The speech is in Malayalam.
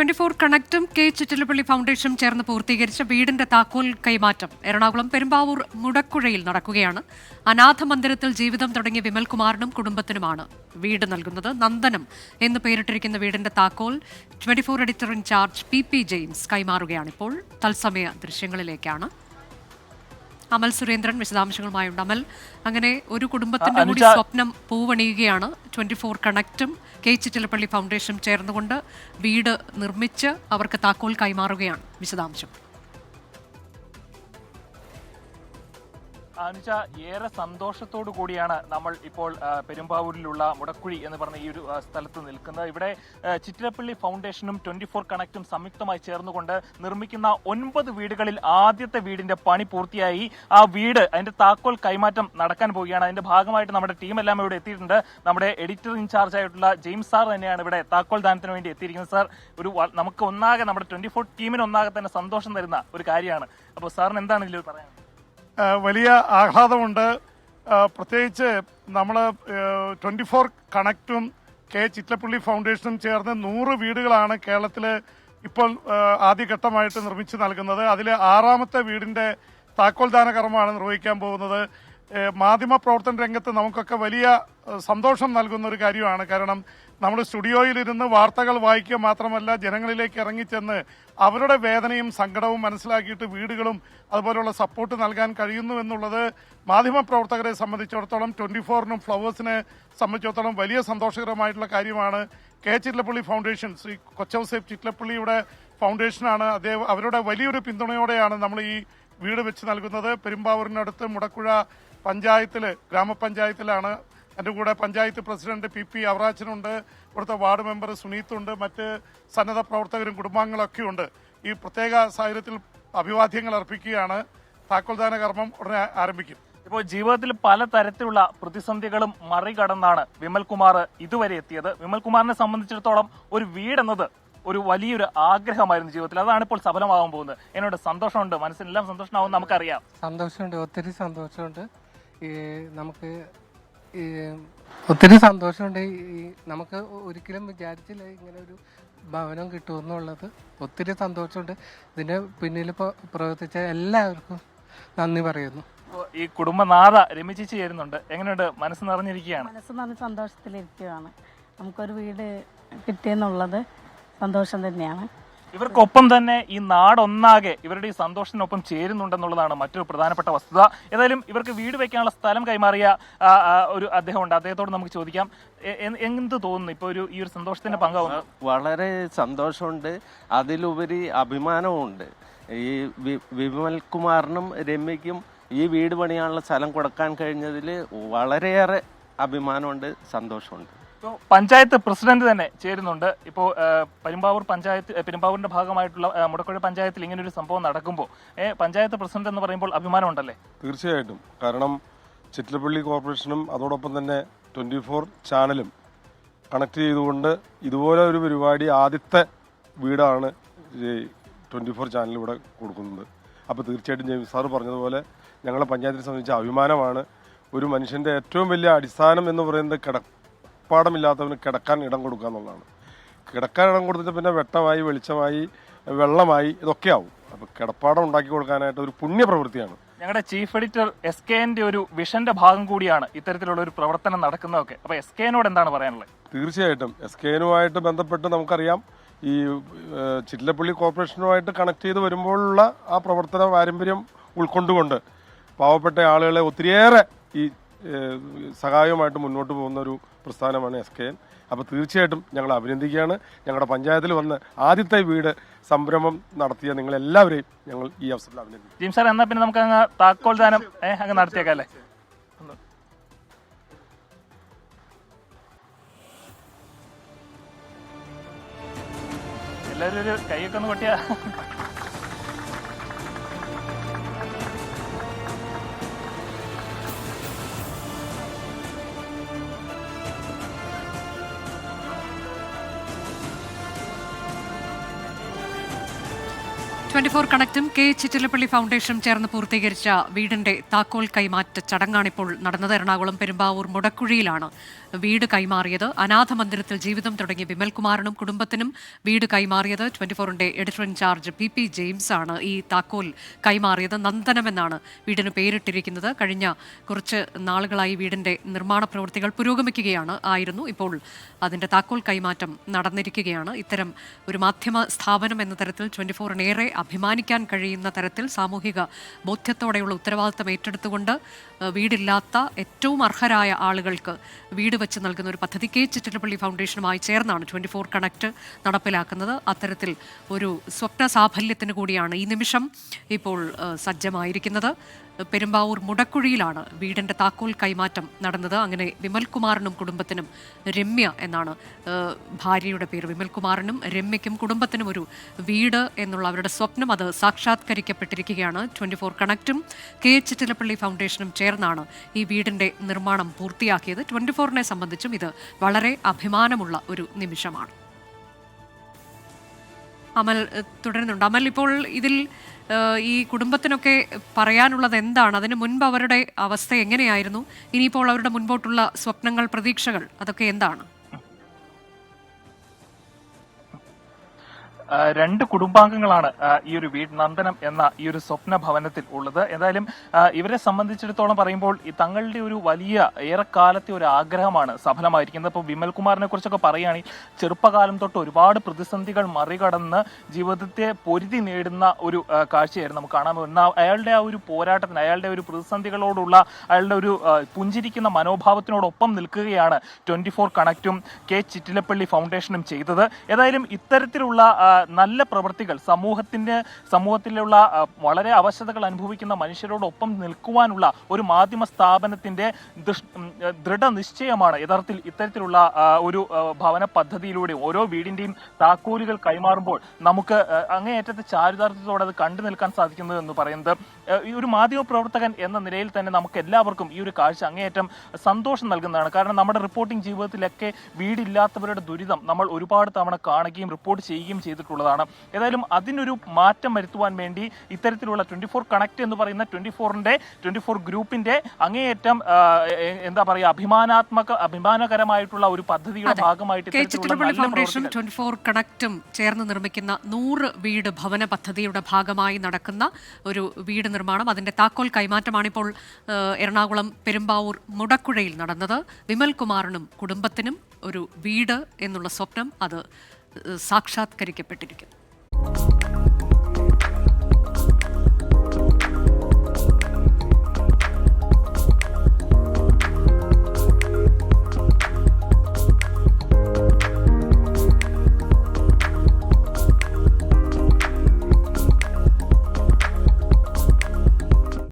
24 കണക്റ്റും കെ ചിറ്റിലപ്പള്ളി ഫൗണ്ടേഷനും ചേർന്ന് പൂർത്തീകരിച്ച വീടിന്റെ താക്കോൽ കൈമാറ്റം എറണാകുളം പെരുമ്പാവൂർ മുടക്കുഴയിൽ നടക്കുകയാണ്. അനാഥ മന്ദിരത്തിൽ ജീവിതം തുടങ്ങിയ വിമൽകുമാറിനും കുടുംബത്തിനുമാണ് വീട് നൽകുന്നത്. നന്ദനം എന്ന് പേരിട്ടിരിക്കുന്ന വീടിന്റെ താക്കോൽ 24 എഡിറ്റർ ഇൻചാർജ് പി ജെയിംസ് കൈമാറുകയാണിപ്പോൾ. തത്സമയ ദൃശ്യങ്ങളിലേക്കാണ് അമൽ സുരേന്ദ്രൻ വിശദാംശങ്ങളുമായുണ്ട്. അമൽ, അങ്ങനെ ഒരു കുടുംബത്തിന്റെ കൂടി സ്വപ്നം പൂവണിയുകയാണ്. 24 കണക്റ്റും കെ ചിറ്റിലപ്പള്ളി ഫൗണ്ടേഷനും ചേർന്നുകൊണ്ട് വീട് നിർമ്മിച്ച് അവർക്ക് താക്കോൽ കൈമാറുകയാണ്. വിശദാംശം. അനുജ, ഏറെ സന്തോഷത്തോടു കൂടിയാണ് നമ്മൾ ഇപ്പോൾ പെരുമ്പാവൂരിലുള്ള മുടക്കുഴി എന്ന് പറഞ്ഞ ഈ ഒരു സ്ഥലത്ത് നിൽക്കുന്നത്. ഇവിടെ ചിറ്റിലപ്പള്ളി ഫൗണ്ടേഷനും 24 കണക്റ്റും സംയുക്തമായി ചേർന്നുകൊണ്ട് നിർമ്മിക്കുന്ന 9 വീടുകളിൽ ആദ്യത്തെ വീടിന്റെ പണി പൂർത്തിയായി. ആ വീട് അതിന്റെ താക്കോൽ കൈമാറ്റം നടക്കാൻ പോവുകയാണ്. അതിന്റെ ഭാഗമായിട്ട് നമ്മുടെ ടീമെല്ലാം ഇവിടെ എത്തിയിട്ടുണ്ട്. നമ്മുടെ എഡിറ്റർ ഇൻചാർജ് ആയിട്ടുള്ള ജെയിംസ് സാർ തന്നെയാണ് ഇവിടെ താക്കോൽ ദാനത്തിന് വേണ്ടി എത്തിയിരിക്കുന്നത്. സാർ, നമുക്ക് ഒന്നാകെ നമ്മുടെ 24 ടീമിന് ഒന്നാകെ തന്നെ സന്തോഷം തരുന്ന ഒരു കാര്യമാണ്. അപ്പോൾ സാറിന് എന്താണ് ഇതിൽ പറയാനുള്ളത്? വലിയ ആഹ്ലാദമുണ്ട്. പ്രത്യേകിച്ച് നമ്മൾ 24 കണക്റ്റും കെ ചിറ്റിലപ്പള്ളി ഫൗണ്ടേഷനും ചേർന്ന് 100 വീടുകളാണ് കേരളത്തിൽ ഇപ്പോൾ ആദ്യഘട്ടമായിട്ട് നിർമ്മിച്ച് നൽകുന്നത്. അതിൽ 6ാമത്തെ വീടിന്റെ താക്കോൽദാന കർമ്മമാണ് നിർവഹിക്കാൻ പോകുന്നത്. മാധ്യമ പ്രവർത്തന രംഗത്ത് നമുക്കൊക്കെ വലിയ സന്തോഷം നൽകുന്ന ഒരു കാര്യമാണ്. കാരണം നമ്മൾ സ്റ്റുഡിയോയിലിരുന്ന് വാർത്തകൾ വായിക്കുക മാത്രമല്ല, ജനങ്ങളിലേക്ക് ഇറങ്ങിച്ചെന്ന് അവരുടെ വേദനയും സങ്കടവും മനസ്സിലാക്കിയിട്ട് വീടുകളും അതുപോലെയുള്ള സപ്പോർട്ട് നൽകാൻ കഴിയുന്നു എന്നുള്ളത് മാധ്യമപ്രവർത്തകരെ സംബന്ധിച്ചിടത്തോളം, 24നും ഫ്ലവേഴ്സിനെ സംബന്ധിച്ചിടത്തോളം വലിയ സന്തോഷകരമായിട്ടുള്ള കാര്യമാണ്. കെ ചിറ്റിലപ്പള്ളി ഫൗണ്ടേഷൻ, ശ്രീ കൊച്ചൗസേപ്പ് ചിറ്റിലപ്പള്ളിയുടെ ഫൗണ്ടേഷനാണ്. അവരുടെ വലിയൊരു പിന്തുണയോടെയാണ് നമ്മൾ ഈ വീട് വെച്ച് നൽകുന്നത്. പെരുമ്പാവൂരിനടുത്ത് മുടക്കുഴ പഞ്ചായത്തിൽ, ഗ്രാമപഞ്ചായത്തിലാണ്. എൻ്റെ കൂടെ പഞ്ചായത്ത് പ്രസിഡന്റ് പി അവറാച്ചനുണ്ട്, ഇവിടുത്തെ വാർഡ് മെമ്പർ സുനീത്തുണ്ട്, മറ്റ് സന്നദ്ധ പ്രവർത്തകരും കുടുംബാംഗങ്ങളൊക്കെ ഉണ്ട്. ഈ പ്രത്യേക സാഹചര്യത്തിൽ അഭിവാദ്യങ്ങൾ അർപ്പിക്കുകയാണ്. താക്കോൽദാന കർമ്മം ഉടനെ ആരംഭിക്കും. ഇപ്പോൾ ജീവിതത്തിൽ പലതരത്തിലുള്ള പ്രതിസന്ധികളും മറികടന്നാണ് വിമൽകുമാർ ഇതുവരെ എത്തിയത്. വിമൽകുമാറിനെ സംബന്ധിച്ചിടത്തോളം ഒരു വീടെന്നത് ഒരു വലിയൊരു ആഗ്രഹമായിരുന്നു ജീവിതത്തിൽ. അതാണ് ഇപ്പോൾ സഫലമാകാൻ പോകുന്നത്. എന്നോട് സന്തോഷമുണ്ട്, മനസ്സിനെല്ലാം സന്തോഷമാവും, നമുക്കറിയാം. സന്തോഷമുണ്ട്, ഒത്തിരി സന്തോഷമുണ്ട്. നമുക്ക് ഒത്തിരി സന്തോഷമുണ്ട്. നമുക്ക് ഒരിക്കലും വിചാരിച്ചില്ല ഇങ്ങനെ ഒരു ഭവനം കിട്ടുമെന്നുള്ളത്. ഒത്തിരി സന്തോഷമുണ്ട്. ഇതിന്റെ പിന്നിൽ പ്രവർത്തിച്ച എല്ലാവർക്കും നന്ദി പറയുന്നു. ഈ കുടുംബനാഥ രമി ചേച്ചി ചേരുന്നുണ്ട്. എങ്ങനെയുണ്ട്? മനസ്സ് നിറഞ്ഞിരിക്കുകയാണ്. മനസ്സ് നിറഞ്ഞ സന്തോഷത്തിലിരിക്കുകയാണ്. നമുക്കൊരു വീട് കിട്ടിയെന്നുള്ളത് സന്തോഷം തന്നെയാണ്. ഇവർക്കൊപ്പം തന്നെ ഈ നാടൊന്നാകെ ഇവരുടെ ഈ സന്തോഷത്തിനൊപ്പം ചേരുന്നുണ്ടെന്നുള്ളതാണ് മറ്റൊരു പ്രധാനപ്പെട്ട വസ്തുത. ഏതായാലും ഇവർക്ക് വീട് വെക്കാനുള്ള സ്ഥലം കൈമാറിയ ഒരു അദ്ദേഹമുണ്ട്. അദ്ദേഹത്തോട് നമുക്ക് ചോദിക്കാം, എന്ത് തോന്നുന്നു ഇപ്പോൾ ഈ ഒരു സന്തോഷത്തിന്റെ പങ്കാവുന്നു? വളരെ സന്തോഷമുണ്ട്, അതിലുപരി അഭിമാനവുമുണ്ട്. ഈ വിമൽകുമാറിനും രമ്യയ്ക്കും ഈ വീട് പണിയാനുള്ള സ്ഥലം കൊടുക്കാൻ കഴിഞ്ഞതിൽ വളരെയേറെ അഭിമാനമുണ്ട്, സന്തോഷമുണ്ട്. പഞ്ചായത്ത് പ്രസിഡന്റ് തന്നെ ചേരുന്നുണ്ട്. ഇപ്പോൾ പെരുമ്പാവൂരിന്റെ ഭാഗമായിട്ടുള്ള മുടക്കുഴ പഞ്ചായത്തിൽ ഇങ്ങനെ ഒരു സംഭവം നടക്കുമ്പോൾ പഞ്ചായത്ത് പ്രസിഡന്റ് എന്ന് പറയുമ്പോൾ അഭിമാനമുണ്ടല്ലേ? തീർച്ചയായിട്ടും. കാരണം ചിറ്റിലപ്പള്ളി കോർപ്പറേഷനും അതോടൊപ്പം തന്നെ 24 ചാനലും കണക്ട് ചെയ്തുകൊണ്ട് ഇതുപോലെ ഒരു പരിപാടി, ആദ്യത്തെ വീടാണ് 24 ചാനൽ ഇവിടെ കൊടുക്കുന്നത്. അപ്പോൾ തീർച്ചയായിട്ടും ജെയിംസ് സാറ് പറഞ്ഞതുപോലെ ഞങ്ങളെ പഞ്ചായത്തിനെ സംബന്ധിച്ച അഭിമാനമാണ്. ഒരു മനുഷ്യൻ്റെ ഏറ്റവും വലിയ അടിസ്ഥാനം എന്ന് പറയുന്നത് കിടപ്പാടമില്ലാത്തവന് കിടക്കാൻ ഇടം കൊടുക്കുക എന്നുള്ളതാണ്. കിടക്കാൻ ഇടം കൊടുത്തിട്ട് പിന്നെ വെട്ടമായി, വെളിച്ചമായി, വെള്ളമായി, ഇതൊക്കെ ആവും. അപ്പോൾ കിടപ്പാടം ഉണ്ടാക്കി കൊടുക്കാനായിട്ട് ഒരു പുണ്യപ്രവൃത്തിയാണ്. ഞങ്ങളുടെ ചീഫ് എഡിറ്റർ SKന്റെ ഒരു വിഷന്റെ ഭാഗം കൂടിയാണ് ഇത്തരത്തിലുള്ള ഒരു പ്രവർത്തനം നടക്കുന്നതൊക്കെ. അപ്പോൾ SKനോട് എന്താണ് പറയാനുള്ളത്? തീർച്ചയായിട്ടും SKനുമായിട്ട് ബന്ധപ്പെട്ട് നമുക്കറിയാം, ഈ ചിറ്റിലപ്പള്ളി കോർപ്പറേഷനുമായിട്ട് കണക്ട് ചെയ്ത് വരുമ്പോഴുള്ള ആ പ്രവർത്തന പാരമ്പര്യം ഉൾക്കൊണ്ടുകൊണ്ട് പാവപ്പെട്ട ആളുകളെ ഒത്തിരിയേറെ ഈ സഹായവുമായിട്ട് മുന്നോട്ട് പോകുന്ന ഒരു പ്രസ്ഥാനമാണ് SKN. അപ്പോൾ തീർച്ചയായിട്ടും ഞങ്ങൾ അഭിനന്ദിക്കുകയാണ്. ഞങ്ങളുടെ പഞ്ചായത്തിൽ വന്ന് ആദ്യത്തെ വീട് സംരംഭം നടത്തിയ നിങ്ങളെല്ലാവരെയും ഞങ്ങൾ ഈ അവസരത്തിൽ അഭിനന്ദിക്കും. ജിം സാർ, എന്നാൽ പിന്നെ നമുക്ക് അങ്ങ് താക്കോൽ ദാനം അങ്ങ് നടത്തിയേക്കാം അല്ലേ? എല്ലാവരും ഒരു കൈയൊക്കെ ഒന്ന് കൊട്ടിയാ. കണക്റ്റും കെ ചിറ്റിലപ്പള്ളി ഫൗണ്ടേഷനും ചേർന്ന് പൂർത്തീകരിച്ച വീടിന്റെ താക്കോൽ കൈമാറ്റ ചടങ്ങാണിപ്പോൾ നടന്നത്. എറണാകുളം പെരുമ്പാവൂർ മുടക്കുഴിയിലാണ് വീട് കൈമാറിയത്. അനാഥ മന്ദിരത്തിൽ ജീവിതം തുടങ്ങിയ വിമൽകുമാറിനും കുടുംബത്തിനും വീട് കൈമാറിയത് 24ന്റെ എഡിറ്റർ ഇൻചാർജ് PP ജെയിംസ് ആണ്. ഈ താക്കോൽ കൈമാറിയത് നന്ദനം എന്നാണ് വീടിന് പേരിട്ടിരിക്കുന്നത്. കഴിഞ്ഞ കുറച്ച് നാളുകളായി വീടിന്റെ നിർമ്മാണ പ്രവൃത്തികൾ പുരോഗമിക്കുകയായിരുന്നു. ഇപ്പോൾ അതിന്റെ താക്കോൽ കൈമാറ്റം നടന്നിരിക്കുകയാണ്. ഇത്തരം ഒരു മാധ്യമ സ്ഥാപനം എന്ന തരത്തിൽ 24-നേറെ അഭിമാനിക്കാൻ കഴിയുന്ന തരത്തിൽ സാമൂഹിക ബോധ്യത്തോടെയുള്ള ഉത്തരവാദിത്തം ഏറ്റെടുത്തുകൊണ്ട് വീടില്ലാത്ത ഏറ്റവും അർഹരായ ആളുകൾക്ക് വീട് വെച്ച് നൽകുന്ന ഒരു പദ്ധതി ചിറ്റിലപ്പള്ളി ഫൗണ്ടേഷനുമായി ചേർന്നാണ് 24 കണക്ട് നടപ്പിലാക്കുന്നത്. അത്തരത്തിൽ ഒരു സ്വപ്ന സാഫല്യത്തിന് കൂടിയാണ് ഈ നിമിഷം ഇപ്പോൾ സജ്ജമായിരിക്കുന്നത്. പെരുമ്പാവൂർ മുടക്കുഴിയിലാണ് വീടിന്റെ താക്കോൽ കൈമാറ്റം നടന്നത്. അങ്ങനെ വിമൽകുമാറിനും കുടുംബത്തിനും, രമ്യ എന്നാണ് ഭാര്യയുടെ പേര്, വിമൽകുമാറിനും രമ്യയ്ക്കും കുടുംബത്തിനും ഒരു വീട് എന്നുള്ള അവരുടെ സ്വപ്നം അത് സാക്ഷാത്കരിക്കപ്പെട്ടിരിക്കുകയാണ്. 24 കണക്റ്റും ചിറ്റിലപ്പള്ളി ഫൗണ്ടേഷനും ചേർന്നാണ് ഈ വീടിന്റെ നിർമ്മാണം പൂർത്തിയാക്കിയത്. 24നെ സംബന്ധിച്ചും ഇത് വളരെ അഭിമാനമുള്ള ഒരു നിമിഷമാണ്. അമൽ തുടരുന്നുണ്ട്. അമൽ, ഇപ്പോൾ ഇതിൽ ഈ കുടുംബത്തിനൊക്കെ പറയാനുള്ളത് എന്താണ്? അതിനു മുൻപ് അവരുടെ അവസ്ഥ എങ്ങനെയായിരുന്നു? ഇനിയിപ്പോൾ അവരുടെ മുൻപോട്ടുള്ള സ്വപ്നങ്ങൾ, പ്രതീക്ഷകൾ അതൊക്കെ എന്താണ്? രണ്ട് കുടുംബാംഗങ്ങളാണ് ഈ ഒരു വീട് നന്ദനം എന്ന ഈ ഒരു സ്വപ്ന ഭവനത്തിൽ ഉള്ളത്. ഏതായാലും ഇവരെ സംബന്ധിച്ചിടത്തോളം പറയുമ്പോൾ തങ്ങളുടെ ഒരു വലിയ ഏറെക്കാലത്തെ ഒരു ആഗ്രഹമാണ് സഫലമായിരിക്കുന്നത്. ഇപ്പോൾ വിമൽകുമാറിനെ കുറിച്ചൊക്കെ പറയുകയാണെങ്കിൽ ചെറുപ്പകാലം തൊട്ട് ഒരുപാട് പ്രതിസന്ധികൾ മറികടന്ന് ജീവിതത്തെ പൊരുതി നേടുന്ന ഒരു കാഴ്ചയായിരുന്നു നമുക്ക് കാണാൻ പറ്റുന്നത്. അയാളുടെ ആ ഒരു പോരാട്ടത്തിന്, അയാളുടെ ഒരു പ്രതിസന്ധികളോടുള്ള അയാളുടെ ഒരു പുഞ്ചിരിക്കുന്ന മനോഭാവത്തിനോടൊപ്പം നിൽക്കുകയാണ് 24 കണക്റ്റും ചിറ്റിലപ്പള്ളി ഫൗണ്ടേഷനും ചെയ്തത്. ഏതായാലും ഇത്തരത്തിലുള്ള നല്ല പ്രവൃത്തികൾ സമൂഹത്തിലുള്ള വളരെ അവശതകൾ അനുഭവിക്കുന്ന മനുഷ്യരോടൊപ്പം നിൽക്കുവാനുള്ള ഒരു മാധ്യമ സ്ഥാപനത്തിന്റെ ദൃഢനിശ്ചയമാണ് യഥാർത്ഥത്തിൽ ഇത്തരത്തിലുള്ള ഒരു ഭവന പദ്ധതിയിലൂടെ ഓരോ വീടിന്റെയും താക്കോലുകൾ കൈമാറുമ്പോൾ നമുക്ക് അങ്ങേയറ്റത്തെ ചാരിതാർത്ഥ്യത്തോടെ അത് കണ്ടു നിൽക്കാൻ സാധിക്കുന്നത് എന്ന് പറയുന്നത്. ഈ ഒരു മാധ്യമ പ്രവർത്തകൻ എന്ന നിലയിൽ തന്നെ നമുക്ക് എല്ലാവർക്കും ഈ ഒരു കാഴ്ച അങ്ങേയറ്റം സന്തോഷം നൽകുന്നതാണ്. കാരണം നമ്മുടെ റിപ്പോർട്ടിംഗ് ജീവിതത്തിലൊക്കെ വീടില്ലാത്തവരുടെ ദുരിതം നമ്മൾ ഒരുപാട് തവണ കാണുകയും റിപ്പോർട്ട് ചെയ്യുകയും ചെയ്തിട്ടുള്ളതാണ്. ഏതായാലും അതിനൊരു മാറ്റം വരുത്തുവാൻ വേണ്ടി ഇത്തരത്തിലുള്ള 24 കണക്ട് എന്ന് പറയുന്ന 24 ഗ്രൂപ്പിന്റെ അങ്ങേയറ്റം എന്താ പറയുക അഭിമാനകരമായിട്ടുള്ള ഒരു പദ്ധതിയുടെ ഭാഗമായിട്ട് ചിറ്റിലപ്പള്ളി ഫൗണ്ടേഷൻ 24 കണക്റ്റും ചേർന്ന് നിർമ്മിക്കുന്ന 100 വീട് ഭവന പദ്ധതിയുടെ ഭാഗമായി നടക്കുന്ന ഒരു വീട് നിർമ്മാണം, അതിന്റെ താക്കോൽ കൈമാറ്റമാണ് ഇപ്പോൾ എറണാകുളം പെരുമ്പാവൂർ മുടക്കുഴയിൽ നടന്നത്. വിമൽകുമാറിനും കുടുംബത്തിനും ഒരു വീട് എന്നുള്ള സ്വപ്നം അത് സാക്ഷാത്കരിക്കപ്പെട്ടിരിക്കുന്നു.